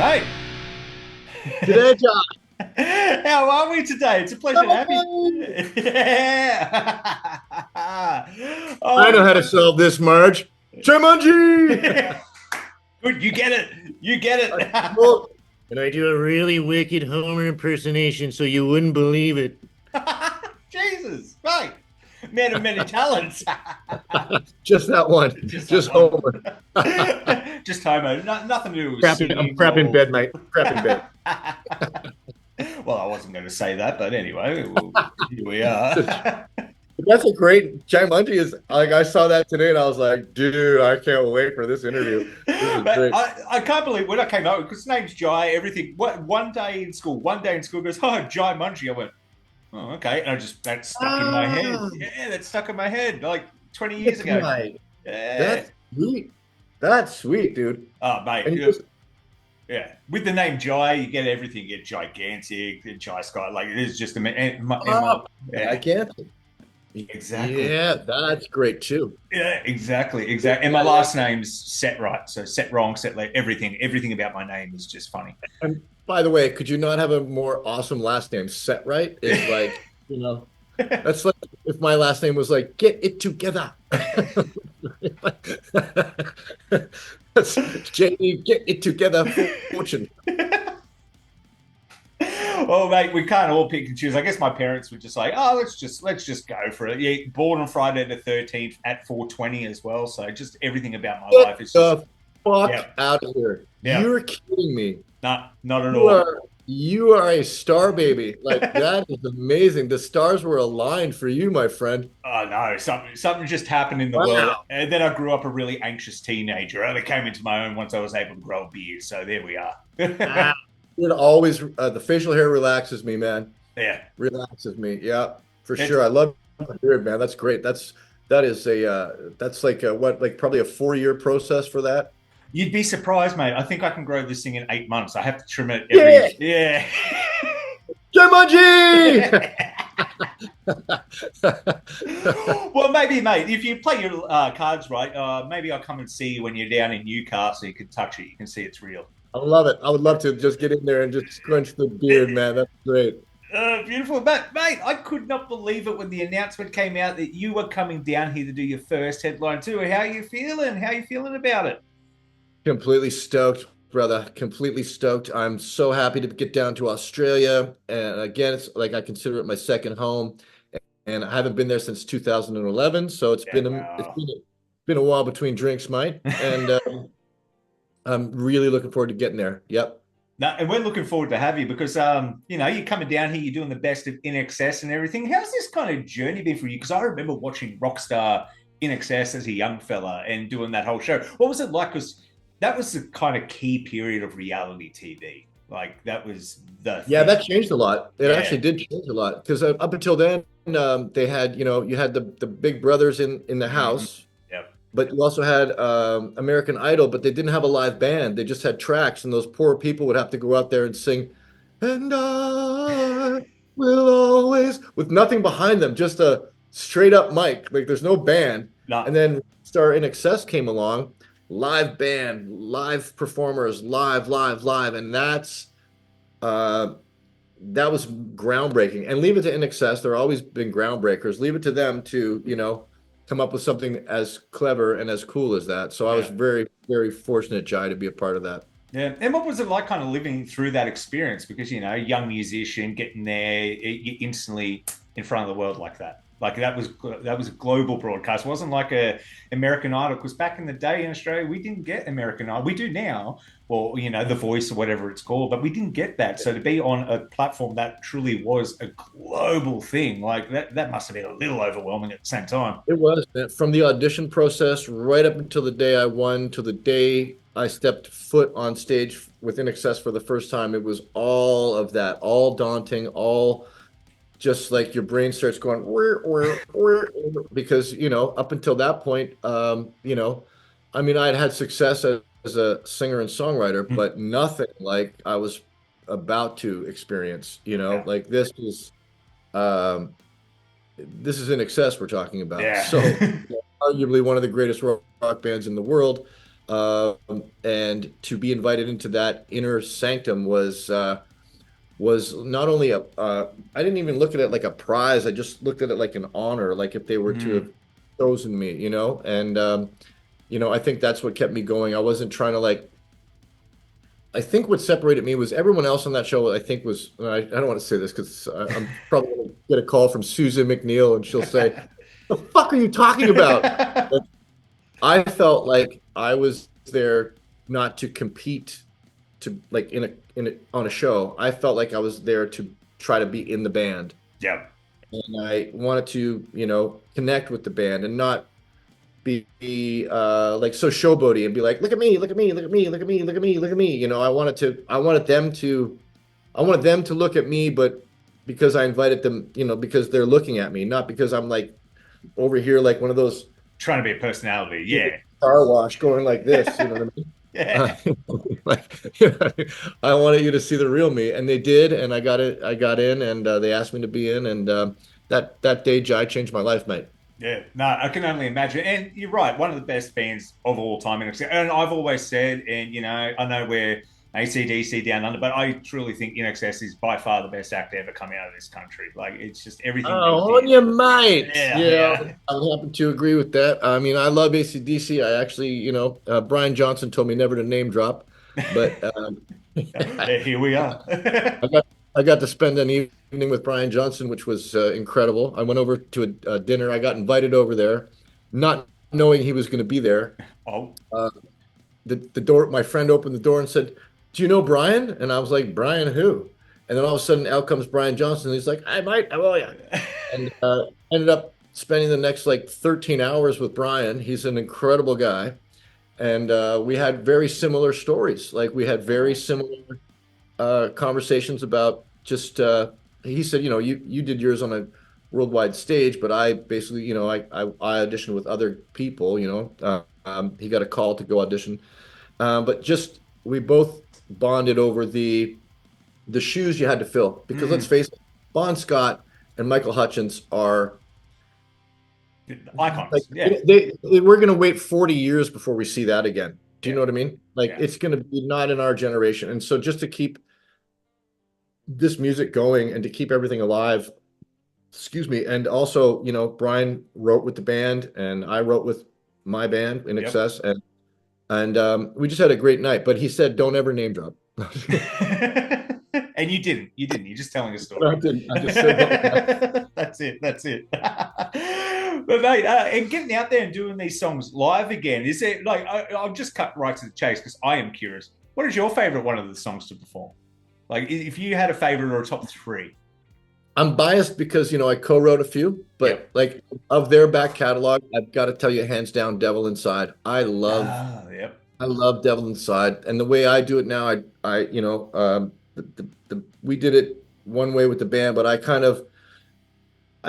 mate. Today, John. How are we today? It's a pleasure to have you. Yeah. I know Oh, how to solve this, Marge. Jaimunji! good. You get it. You get it. Well, and I do a really wicked Homer impersonation so you wouldn't believe it. Jesus, mate. Man of many talents. Just that one. Just that Just one. Homer. Just Homo. Nothing to do with I'm singing crap in or. bed, mate. Crap in bed. Well, I wasn't going to say that, but anyway, here we are. That's a great Jaimunji is like I saw that today and I was like, dude, I can't wait for this interview. This is But great. I can't believe when I came out because his name's Jai. Everything. What one day in school goes, oh, Jaimunji. I went, oh, okay, and that stuck in my head. Ah, Yeah, that stuck in my head like 20 years that's ago. right. Yeah. That's sweet. That's sweet, dude. Oh, mate. And you just Yeah, with the name Jai, you get everything. You get gigantic, the Jai Sky. Like it is just yeah, gigantic. exactly. Yeah, that's great too. Yeah, exactly. And my last name's set right, so set wrong, set left. Everything about my name is just funny. And by the way, could you not have a more awesome last name? Set right is like, that's like if my last name was like, get it together. That's Jamie, get it together, fortune. Well, mate, we can't all pick and choose. I guess my parents were just like, "Oh, let's just go for it." Yeah, born on Friday the 13th at 4:20 as well. So just everything about my Get life is just the fuck yeah, out of here. yeah, You're kidding me. not at You all. are you are a star baby. Like that is amazing. The stars were aligned for you, my friend. Oh no, something just happened in the world, Wow. and then I grew up a really anxious teenager. I only came into my own once I was able to grow a beard. So there we are. Ah, it always the facial hair relaxes me, man. Yeah, Relaxes me. Yeah, for it's sure. I love the beard, man. That's great. That is a that's like a, what like probably a 4 year process for that. you'd be surprised, mate. I think I can grow this thing in 8 months. I have to trim it every Yeah, yeah. Jumanji! Well, maybe, mate, if you play your cards right, maybe I'll come and see you when you're down in Newcastle. You can touch it. You can see it's real. I love it. I would love to just get in there and just scrunch the beard, man. That's great. Beautiful. But, mate, I could not believe it when the announcement came out that you were coming down here to do your first headline tour. How are you feeling? How are you feeling about it? Completely stoked, brother. Completely stoked. I'm so happy to get down to Australia. And again, it's like I consider it my second home. And I haven't been there since 2011. So it's Yeah, been wow. been a while between drinks, mate. And I'm really looking forward to getting there. Yep. No, and we're looking forward to have you because you're coming down here, you're doing the best of INXS and everything. How's this kind of journey been for you? Because I remember watching Rockstar INXS as a young fella and doing that whole show. What was it like? Because that was the kind of key period of reality TV. Like that was the Yeah, thing. that changed a lot. It Yeah, actually did change a lot because up until then, they had, you had the big brothers in the mm-hmm. house. Yeah, But you also had American Idol, but they didn't have a live band. They just had tracks, and those poor people would have to go out there and sing, "And I will always," with nothing behind them, just a straight up mic. Like there's no band. no, And then Star INXS came along, live band, live performers, live, and uh, that was groundbreaking. And leave it to INXS. They're always been groundbreakers. Leave it to them to, come up with something as clever and as cool as that. So I was yeah. very, very fortunate, Jai, to be a part of that. Yeah, and what was it like, kind of living through that experience? Because young musician getting there, you instantly in front of the world like that. Like that was a global broadcast. It wasn't like a American Idol. Because back in the day in Australia, we didn't get American Idol. We do now, or The Voice or whatever it's called, but we didn't get that. So to be on a platform that truly was a global thing, like that must have been a little overwhelming at the same time. It was from the audition process right up until the day I won to the day I stepped foot on stage with INXS for the first time. It was all of that, all daunting, all just like your brain starts going because up until that point, I mean, I'd had success as a singer and songwriter, Mm, but nothing like I was about to experience. yeah, Like um, this is in excess we're talking about. So yeah. arguably one of the greatest rock bands in the world. And to be invited into that inner sanctum was not only I didn't even look at it like a prize. I just looked at it like an honor, like if they were to have Mm. chosen me, and I think that's what kept me going. I wasn't trying to like. I think what separated me was everyone else on that show. I think was I don't want to say this because I'm probably going to get a call from Susan McNeil and she'll say, "The fuck are you talking about?" But I felt like I was there not to compete to like in a on a show. I felt like I was there to try to be in the band, Yeah. and I wanted to connect with the band and not be like so showboaty and be like, look at me, look at me, look at me, look at me, look at me, look at me. I wanted them to look at me, but because I invited them, because they're looking at me, not because I'm like over here like one of those Trying to be a personality. Yeah. car wash going like this, you know what I mean? Uh, Yeah. like I wanted you to see the real me, and they did, and I got it. I got in, and they asked me to be in, and that day, Jai changed my life, mate. Yeah, no, I can only imagine. And you're right, one of the best bands of all time. And I've always said, and I know we're ACDC down under, but I truly think INXS is by far the best act to ever come out of this country. Like, it's just everything they Oh, on did. your might. Yeah, Yeah, yeah. I happen to agree with that. I mean, I love AC/DC. I actually, Brian Johnson told me never to name drop, but Here we are. I got I got to spend an evening with Brian Johnson, which was incredible. I went over to a dinner. I got invited over there, not knowing he was going to be there. Oh, Uh, the door, my friend opened the door and said, "Do you know Brian?" And I was like, "Brian who?" And then all of a sudden, out comes Brian Johnson. And he's like, "Hi, Mike, how are you?" And ended up spending the next like 13 hours with Brian. He's an incredible guy, and we had very similar stories. Like we had very cool. similar conversations about just. He said, you did yours on a worldwide stage, but I basically, I auditioned with other people. He got a call to go audition, but just we both bonded over the shoes you had to fill because let's Mm. face it, Bon Scott and Michael Hutchence are like Icons. Yeah, we're going to wait 40 years before we see that again. Do you yeah, know what I mean? Like yeah. it's going to be not in our generation. And so just to keep this music going and to keep everything alive, excuse me, and also, Brian wrote with the band and I wrote with my band in Yep. excess and we just had a great night, but he said don't ever name drop. And you didn't. You didn't. You're just telling a I story. didn't. I just said That's it. That's it. But mate, and getting out there and doing these songs live again, is it like I'll just cut right to the chase because I am curious. What is your favorite one of the songs to perform? Like, if you had a favorite or a top three? I'm biased because I co-wrote a few, but Yep. like of their back catalog, I've got to tell you hands down Devil Inside. Ah, yep. I love Devil Inside. And the way I do it now, we did it one way with the band, but I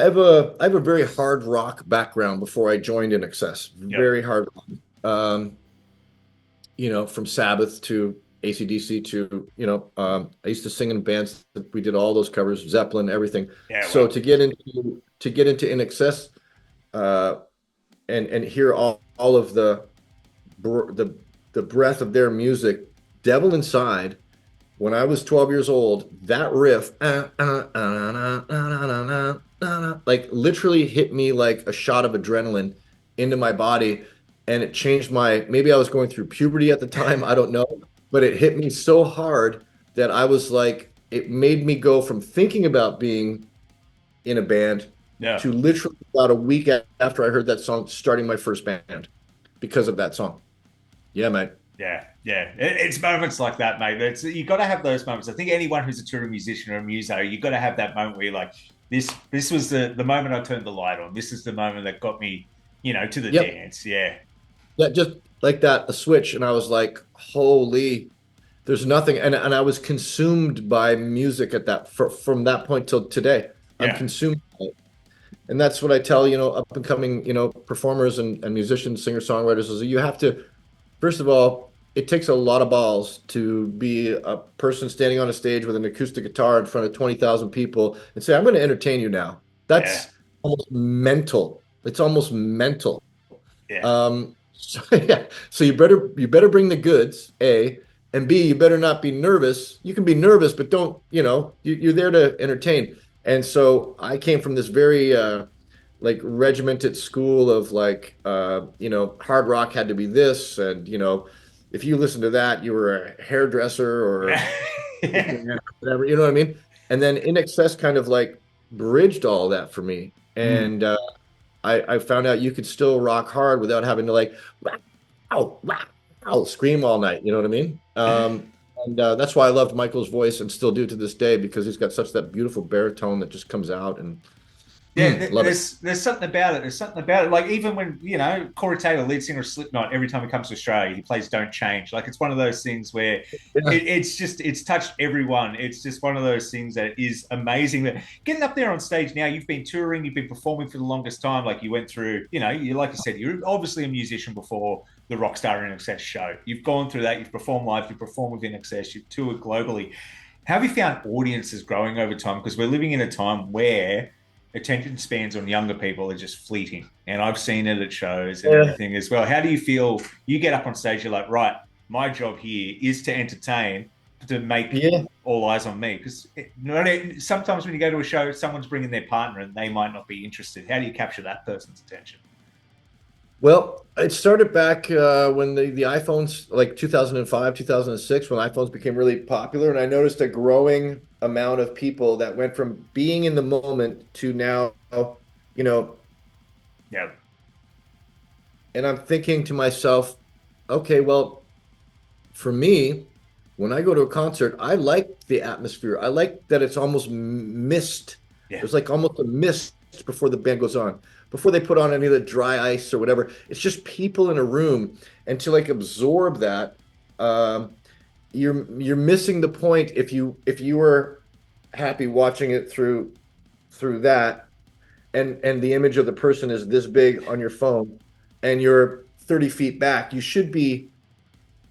have a very hard rock background before I joined INXS. Yep. Very hard rock. Um, from Sabbath to AC/DC to, I used to sing in bands that we did all those covers, Zeppelin, everything. Yeah. So Well. to get into INXS uh, and hear all of the the breadth of their music, Devil Inside. When I was 12 years old, that riff, like literally hit me like a shot of adrenaline into my body. And it changed maybe I was going through puberty at the time. I don't know. But it hit me so hard that I was like, it made me go from thinking about being in a band Yeah. to literally about a week after I heard that song, starting my first band because of that song. Yeah, man. Yeah, yeah. It's moments like that, mate. You got to have those moments. I think anyone who's a touring musician or a muso, you got to have that moment where you're like, this was the moment I turned the light on. This is the moment that got me, to the Yep. dance. Yeah, That just like that, a switch. And I was like, holy, there's nothing. And I was consumed by music from that point till today. I'm yeah, consumed by it. And that's what I tell, up and coming, performers and musicians, singer songwriters is that you have to, first of all, it takes a lot of balls to be a person standing on a stage with an acoustic guitar in front of 20,000 people and say, I'm going to entertain you now. yeah, That's almost mental. It's almost mental. yeah. So, yeah. So you better bring the goods, A, and B, you better not be nervous. You can be nervous, but don't, you're there to entertain. And so I came from this very like regimented school of like hard rock had to be this, and if you listen to that, you were a hairdresser or Yeah. whatever, you know what I mean? And then In Excess kind of like bridged all that for me. Mm. And I found out you could still rock hard without having to like wow, wow, wow, scream all night. You know what I mean? And that's why I loved Michael's voice and still do to this day because he's got such that beautiful baritone that just comes out and Yeah, love it. there's something about it. There's something about it. Like even when Corey Taylor, lead singer of Slipknot, every time he comes to Australia, he plays "Don't Change." Like it's one of those things where Yeah, it's touched everyone. It's just one of those things that is amazing. That getting up there on stage now, you've been touring, you've been performing for the longest time. Like you went through, you like you said, you're obviously a musician before the Rockstar INXS show. You've gone through that. You've performed live. You've performed with INXS. You've toured globally. How have you found audiences growing over time? Because we're living in a time where attention spans on younger people are just fleeting. And I've seen it at shows and yeah, everything as well. How do you feel? You get up on stage, you're like, right, my job here is to entertain, to make yeah. all eyes on me. Because sometimes when you go to a show, someone's bringing their partner and they might not be interested. How do you capture that person's attention? Well, it started back when the iPhones, like 2005, 2006, when iPhones became really popular, and I noticed a growing amount of people that went from being in the moment to now, you know, Yeah. and I'm thinking to myself, okay, well, for me, when I go to a concert, I like the atmosphere. I like that it's almost mist. Yeah. There's like almost a mist before the band goes on, before they put on any of the dry ice or whatever. It's just people in a room, and to like absorb that, um, you're missing the point if you were happy watching it through that, and the image of the person is this big on your phone, and you're 30 feet back. You should be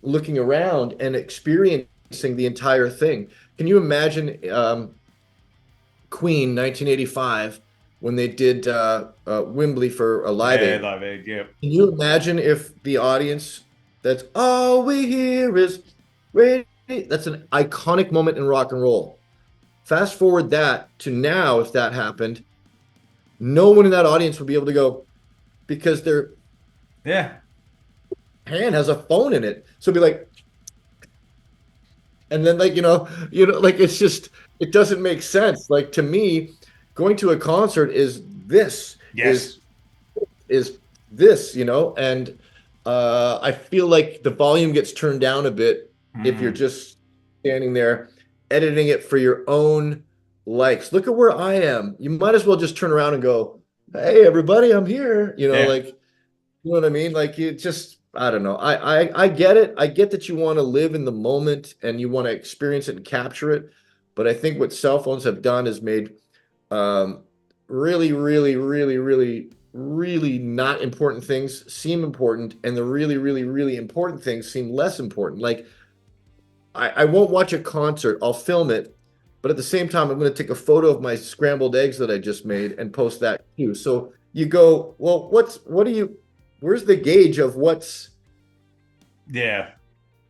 looking around and experiencing the entire thing. Can you imagine Queen 1985 when they did Wembley for a Live Yeah, Aid? Live Aid. Yeah. Can you imagine if the audience, that's all we hear is radio? That's an iconic moment in rock and roll. Fast forward that to now, if that happened, no one in that audience would be able to go because their Yeah. hand has a phone in it. So it'd be like, and then like like it's just it doesn't make sense. Like to me, going to a concert is this Yes. is this, and I feel like the volume gets turned down a bit if you're Mm. just standing there editing it for your own likes. Look at where I am. You might as well just turn around and go, "Hey, everybody, I'm here." Yeah. Like you know what I mean? Like you just, I don't know. I get it. I get that you want to live in the moment and you want to experience it and capture it. But I think what cell phones have done is made um, really, really, really, really, really not important things seem important, and the really, really, really important things seem less important. Like I won't watch a concert. I'll film it, but at the same time, I'm going to take a photo of my scrambled eggs that I just made and post that too. So you go, well, what do you? Where's the gauge of what's, Yeah.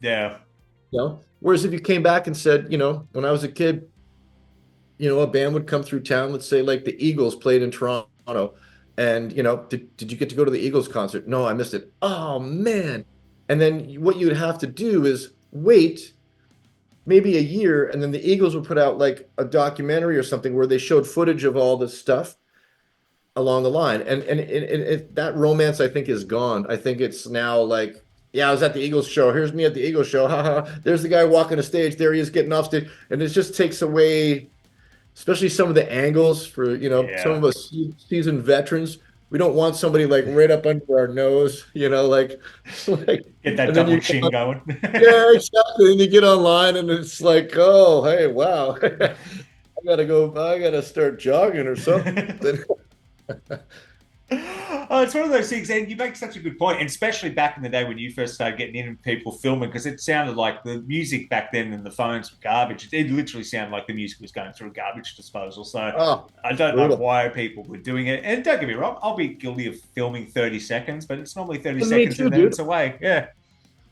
Yeah. Whereas if you came back and said, when I was a kid, a band would come through town, let's say like the Eagles played in Toronto, and did you get to go to the Eagles concert? No, I missed it. Oh man. And then what you'd have to do is wait maybe a year, and then the Eagles would put out like a documentary or something where they showed footage of all this stuff along the line. And that romance, I think, is gone. I think it's now like, yeah, I was at the Eagles show. Here's me at the Eagles show. There's the guy walking the stage. There he is getting off stage. And it just takes away, especially some of the angles for, some Yeah. of us seasoned veterans. We don't want somebody like right up under our nose, like, Get that and then double you, chin going. yeah, exactly. And you get online and it's like, oh, hey, wow. I gotta start jogging or something. Oh, it's one of those things, and you make such a good point, and especially back in the day when you first started getting in and people filming, because it sounded like the music back then and the phones were garbage. It literally sounded like the music was going through a garbage disposal. So Oh, I don't know brutal. why people were doing it. And don't get me wrong, I'll be guilty of filming 30 seconds, but it's normally 30 And me seconds too, and then dude. it's away. Yeah.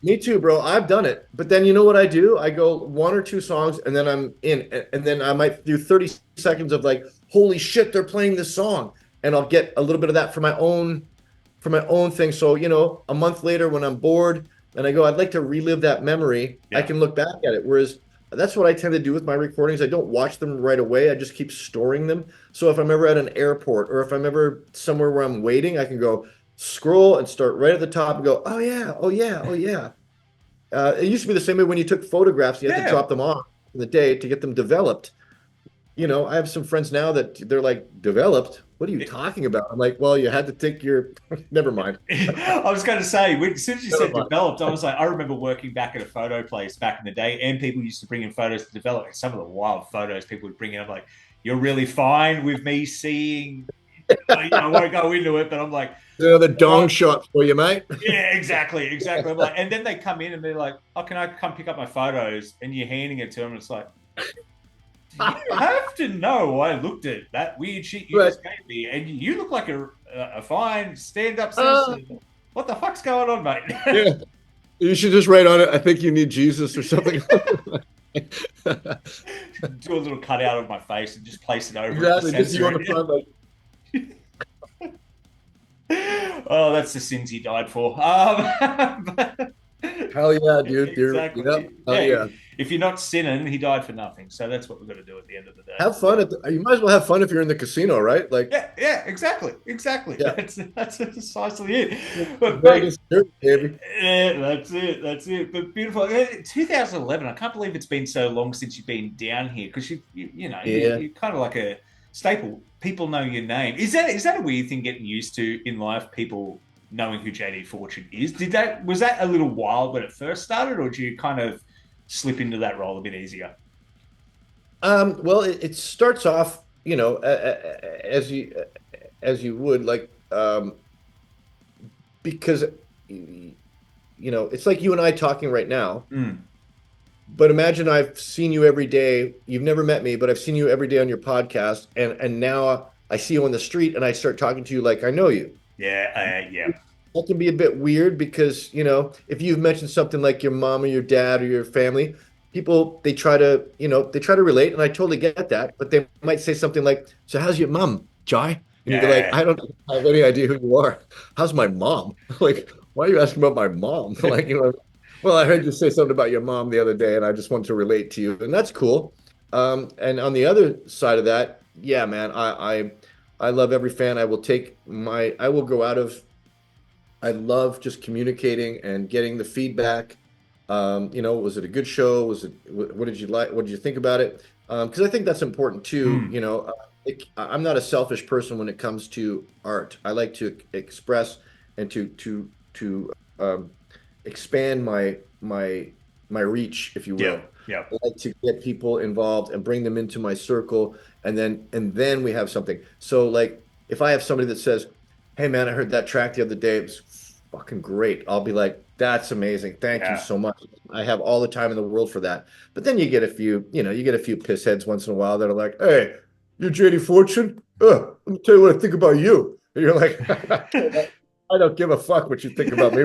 Me too, bro. I've done it. But then you know what I do? I go one or two songs and then I'm in. And then I might do 30 seconds of like, holy shit, they're playing this song. And I'll get a little bit of that for my own thing. So, a month later when I'm bored and I go, I'd like to relive that memory, I Yeah. can look back at it. Whereas that's what I tend to do with my recordings. I don't watch them right away. I just keep storing them. So if I'm ever at an airport or if I'm ever somewhere where I'm waiting, I can go scroll and start right at the top and go, oh yeah, oh yeah, oh yeah. It used to be the same way when you took photographs, you had to Yeah. drop them off in the day to get them developed. I have some friends now that they're like, developed? What are you talking about? I'm like, well, you had to take your, never mind. I was going to say, as soon as you Never said mind. developed, I was like, I remember working back at a photo place back in the day, and people used to bring in photos to develop. And some of the wild photos people would bring in, I'm like, you're really fine with me seeing. I won't go into it, but I'm like, The all dong right, shot for you, mate. yeah, exactly, exactly. I'm like, and then they come in and they're like, oh, can I come pick up my photos? And you're handing it to them, and it's like, do you have to know I looked at that weird shit you But just gave me, and you look like a fine stand-up uh, citizen. What the fuck's going on, mate? yeah, you should just write on it. I think you need Jesus or something. Do a little cutout of my face and just place it over it to Exactly. Just you censor on the it. front, like, Oh, that's the sins he died for. But hell yeah, dude. exactly. Hell Yeah. yeah. If you're not sinning, he died for nothing. So that's what we've got to do at the end of the day. Have fun you might as well have fun if you're in the casino, right? Like, Yeah, yeah, exactly, exactly. yeah, That's precisely it. But mate, Vegas, baby. yeah, that's it, that's it. But beautiful. 2011. I can't believe it's been so long since you've been down here because Yeah. you're kind of like a staple. People know your name. Is that a weird thing getting used to in life? People knowing who JD Fortune is. Was that a little wild when it first started, or do you kind of slip into that role a bit easier? Well, it starts off, as you would like, because it's like you and I talking right now. Mm. But imagine I've seen you every day. You've never met me, but I've seen you every day on your podcast, and now I see you on the street, and I start talking to you like I know you. Yeah, yeah, That can be a bit weird because, if you've mentioned something like your mom or your dad or your family, people they try to relate, and I totally get that. But they might say something like, "So how's your mom, Jai?" And you'd be like, yeah. "I don't have any idea who you are. How's my mom?" Like, why are you asking about my mom? Like, well, I heard you say something about your mom the other day, and I just want to relate to you, and that's cool. And on the other side of that, yeah, man, I love every fan. I will go out of I love just communicating and getting the feedback. Was it a good show? What did you like? What did you think about it? Because I think that's important too. Mm. I'm not a selfish person when it comes to art. I like to express and to expand my reach, if you Yeah, will. yeah. I like to get people involved and bring them into my circle, and then we have something. So like if I have somebody that says, "Hey man, I heard that track the other day. It was fucking great." I'll be like, "That's amazing. Thank you Yeah. so much." I have all the time in the world for that. But then you get a few piss heads once in a while that are like, "Hey, you're JD Fortune? Let me tell you what I think about you." And you're like, "I don't give a fuck what you think about me."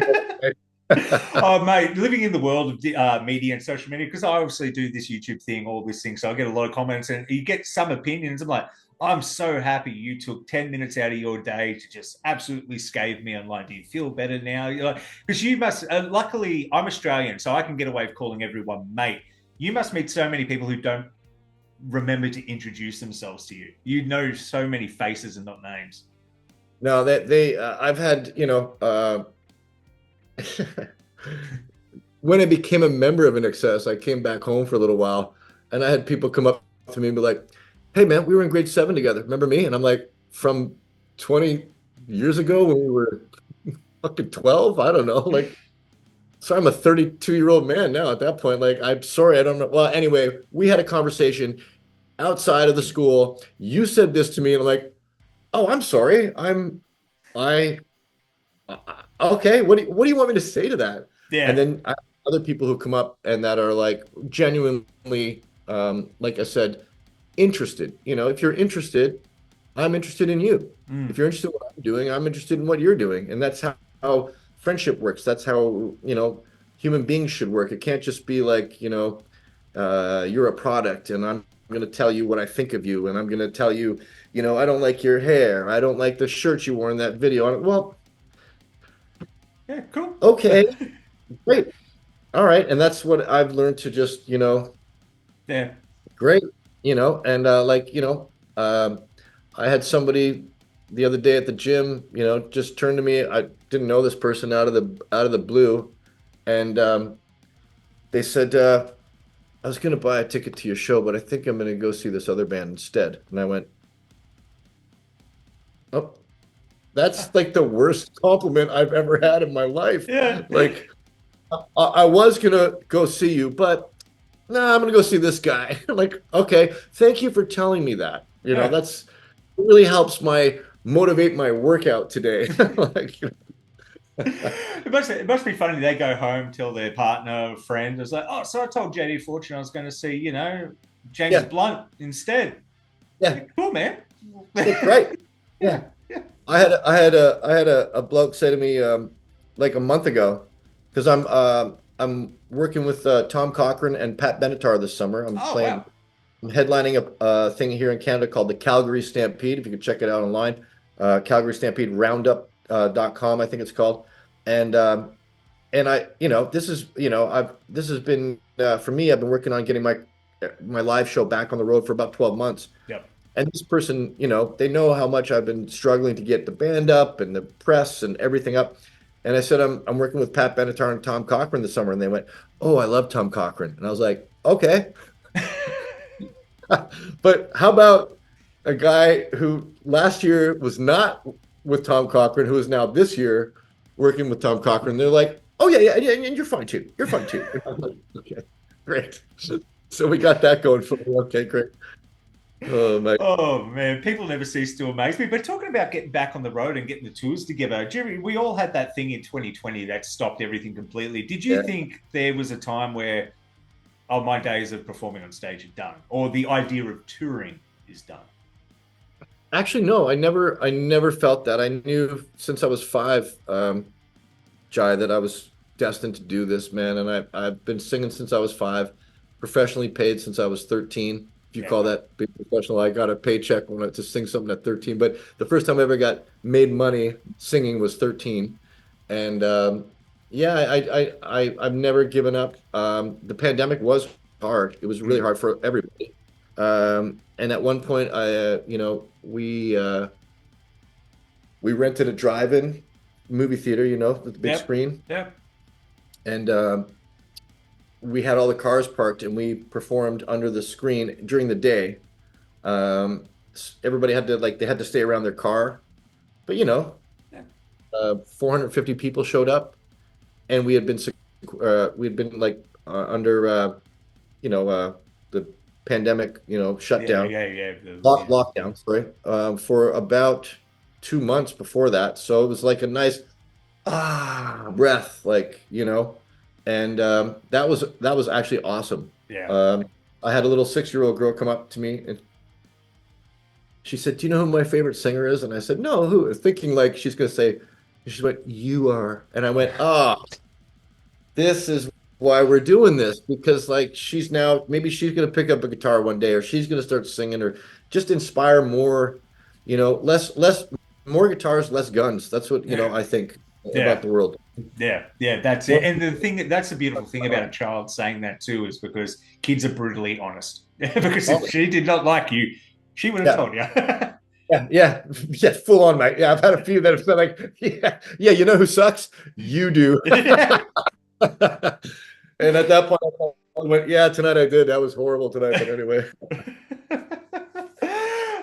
Oh, mate, living in the world of media and social media, because I obviously do this YouTube thing, all this thing, so I get a lot of comments and you get some opinions. I'm like, I'm so happy you took 10 minutes out of your day to just absolutely scathe me online. Do you feel better now? You're like, because you must, luckily, I'm Australian, so I can get away with calling everyone mate. You must meet so many people who don't remember to introduce themselves to you. You know so many faces and not names. No, that I've had, when I became a member of INXS, I came back home for a little while, and I had people come up to me and be like, "Hey, man, we were in grade 7 together. Remember me?" And I'm like, "From 20 years ago when we were fucking 12? I don't know." Like, so I'm a 32-year-old man now at that point. Like, I'm sorry, I don't know. Well, anyway, we had a conversation outside of the school. You said this to me, and I'm like, "Oh, I'm sorry. I'm I okay, what do you want me to say to that? And Yeah. then other people who come up and that are like genuinely, like I said, interested. You know, if you're interested, I'm interested in you. If Mm. you're interested in what I'm doing, I'm interested in what you're doing. And that's how friendship works. That's how, human beings should work. It can't just be like, you're a product and I'm going to tell you what I think of you. And I'm going to tell you, I don't like your hair. I don't like the shirt you wore in that video. Well, Yeah, cool. okay, great. All right. And that's what I've learned to just, Yeah. great, and I had somebody the other day at the gym, just turn to me. I didn't know this person out of the blue, and they said, "I was going to buy a ticket to your show, but I think I'm going to go see this other band instead." And I went, "Oh, that's like the worst compliment I've ever had in my life." Yeah. Like, I was going to go see you, but no, I'm gonna go see this guy. Like, okay, thank you for telling me that. Yeah. That's it really helps my motivate my workout today. Like, It must be funny. They go home, tell their partner, friend, it's like, oh, so I told JD Fortune I was going to see, James yeah, Blunt instead. yeah, Cool, man. yeah, right. Yeah. Yeah. I had a bloke say to me like a month ago, because I'm working with Tom Cochran and Pat Benatar this summer. Oh, wow. I'm headlining a thing here in Canada called the Calgary Stampede. If you could check it out online, Calgary Stampede Roundup.com, I think it's called. And I, this is, this has been for me. I've been working on getting my live show back on the road for about 12 months. Yep. And this person, they know how much I've been struggling to get the band up and the press and everything up. And I said, I'm working with Pat Benatar and Tom Cochran this summer. And they went, "Oh, I love Tom Cochran." And I was like, okay. But how about a guy who last year was not with Tom Cochran, who is now this year working with Tom Cochran? They're like, "Oh yeah, yeah, yeah, and you're fine too. You're fine too." And I'm like, okay, great. So we got that going for me. Okay, great. Oh my, Oh man, people never cease to amaze me. But talking about getting back on the road and getting the tours together, Jerry, we all had that thing in 2020 that stopped everything completely. Did you yeah. think there was a time where, oh, my days of performing on stage are done, or the idea of touring is done? Actually, no, I never felt that. I knew since I was five, Jai, that I was destined to do this, man. And I've been singing since I was five, professionally paid since I was 13. If you Yeah, call right. that being professional, I got a paycheck when I to sing something at 13. But the first time I ever got made money singing was 13. And yeah, I've never given up. The pandemic was hard. It was really Mm. hard for everybody. And at one point, we rented a drive-in movie theater, with the big Yep. screen, Yep. and we had all the cars parked, and we performed under the screen during the day. Everybody had to they had to stay around their car, but 450 people showed up, and we had been under the pandemic, Yeah. Yeah. shutdown, Yeah. Yeah. Yeah. lockdown, sorry, for about 2 months before that. So it was like a nice breath, and that was actually awesome. Yeah. um I had a little 6-year-old girl come up to me, and she said, "Do you know who my favorite singer is?" And I said, "No, who?" Thinking like she's gonna say, she went, "You are." And I went, this is why we're doing this, because she's now, maybe she's gonna pick up a guitar one day, or she's gonna start singing, or just inspire more, less more guitars, less guns. That's what, Yeah. I think about Yeah. the world. Yeah, yeah, that's it. And the thing that's the beautiful thing about a child saying that too is because kids are brutally honest. Because if Oh, she did not like you, she would have yeah, told you. yeah, yeah, yeah, full on, mate. Yeah, I've had a few that have said yeah, yeah, you know who sucks? You do. Yeah. And at that point, I went, yeah, tonight I did. That was horrible tonight, but anyway.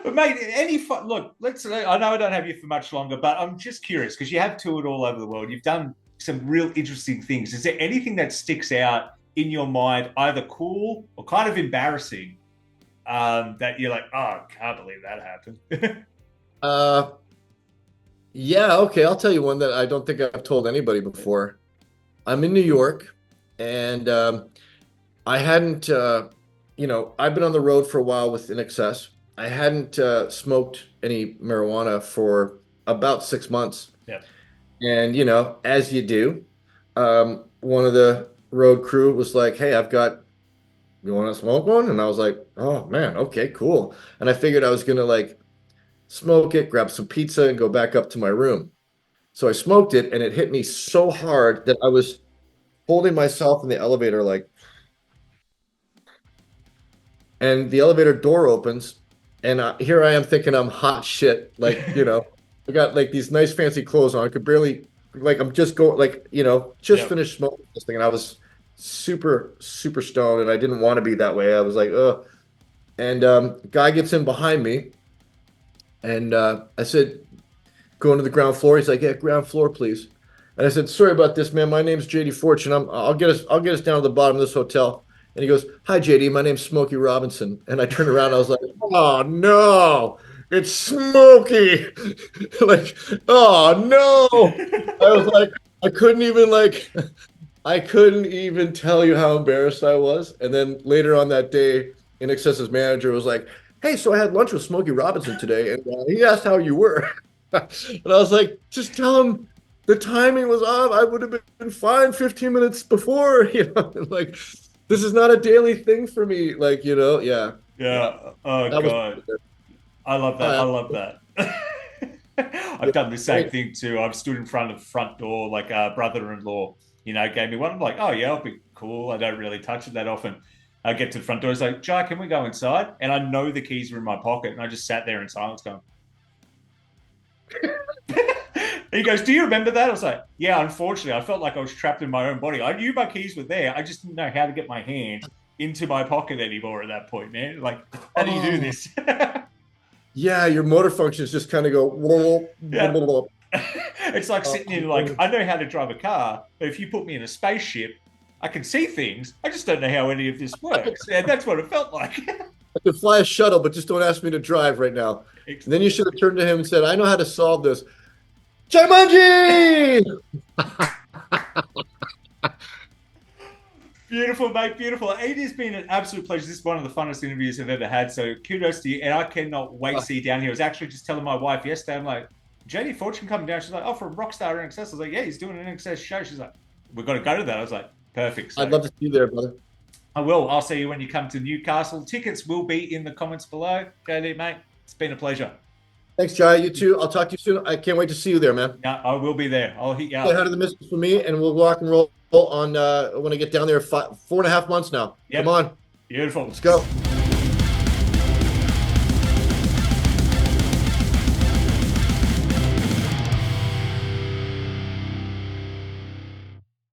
But mate, any fun? Look, let's. I know I don't have you for much longer, but I'm just curious because you have toured all over the world. You've done some real interesting things. Is there anything that sticks out in your mind, either cool or kind of embarrassing, that you're like, oh, I can't believe that happened? Uh, Yeah, okay. I'll tell you one that I don't think I've told anybody before. I'm in New York, and I hadn't, I've been on the road for a while with INXS. I hadn't smoked any marijuana for about 6 months. Yeah. And, as you do, one of the road crew was like, "Hey, you want to smoke one?" And I was like, "Oh, man, okay, cool." And I figured I was going to like smoke it, grab some pizza, and go back up to my room. So I smoked it, and it hit me so hard that I was holding myself in the elevator, like, and the elevator door opens, and here I am thinking I'm hot shit, like, I got like these nice fancy clothes on. I could barely, like, I'm just going, like, just Yeah. finished smoking this thing, and I was super, super stoned, and I didn't want to be that way. I was like, ugh. And guy gets in behind me, and I said, going to the ground floor. He's like, "Yeah, ground floor, please." And I said, "Sorry about this, man. My name's JD Fortune. I'll get us down to the bottom of this hotel." And he goes, "Hi, JD. My name's Smokey Robinson." And I turned around. And I was like, "Oh no, it's Smokey!" Like, oh no. I was like, I couldn't even like, I couldn't even tell you how embarrassed I was. And then later on that day, INXS's manager was like, "Hey, so I had lunch with Smokey Robinson today, and he asked how you were." And I was like, "Just tell him the timing was off. I would have been fine 15 minutes before." Like, this is not a daily thing for me. Like, yeah, yeah, Yeah. Oh that was. God. I love that. I Uh, love that. yeah, I've done the I same mean, thing too. I've stood in front of the front door, like a brother-in-law, gave me one. I'm like, oh yeah, I'll be cool. I don't really touch it that often. I get to the front door. It's like, Jai, can we go inside? And I know the keys are in my pocket, and I just sat there in silence, going. He goes, "Do you remember that?" I was like, "Yeah." Unfortunately, I felt like I was trapped in my own body. I knew my keys were there. I just didn't know how to get my hand into my pocket anymore at that point, man. Like, how do you do oh, this? yeah, your motor functions just kind of go. Yeah. It's like Oh, sitting in, like, I know how to drive a car, but if you put me in a spaceship, I can see things. I just don't know how any of this works. And that's what it felt like. I could fly a shuttle, but just don't ask me to drive right now. And then you should have turned to him and said, "I know how to solve this." Jaimunji! Beautiful, mate. Beautiful. It has been an absolute pleasure. This is one of the funnest interviews I've ever had. So kudos to you. And I cannot wait to see you down here. I was actually just telling my wife yesterday, I'm like, JD Fortune coming down. She's like, "Oh, from Rockstar INXS." I was like, "Yeah, he's doing an INXS show." She's like, "We've got to go to that." I was like, "Perfect." I'd So love to see you there, brother. I will. I'll see you when you come to Newcastle. Tickets will be in the comments below. JD, mate, it's been a pleasure. Thanks, Jai. You too. I'll talk to you soon. I can't wait to see you there, man. No, I will be there. I'll hit you Say hi up. to the missus for me, and we'll rock and roll on when I get down there. 4.5 months now. Come Yep. on, Beautiful. let's go.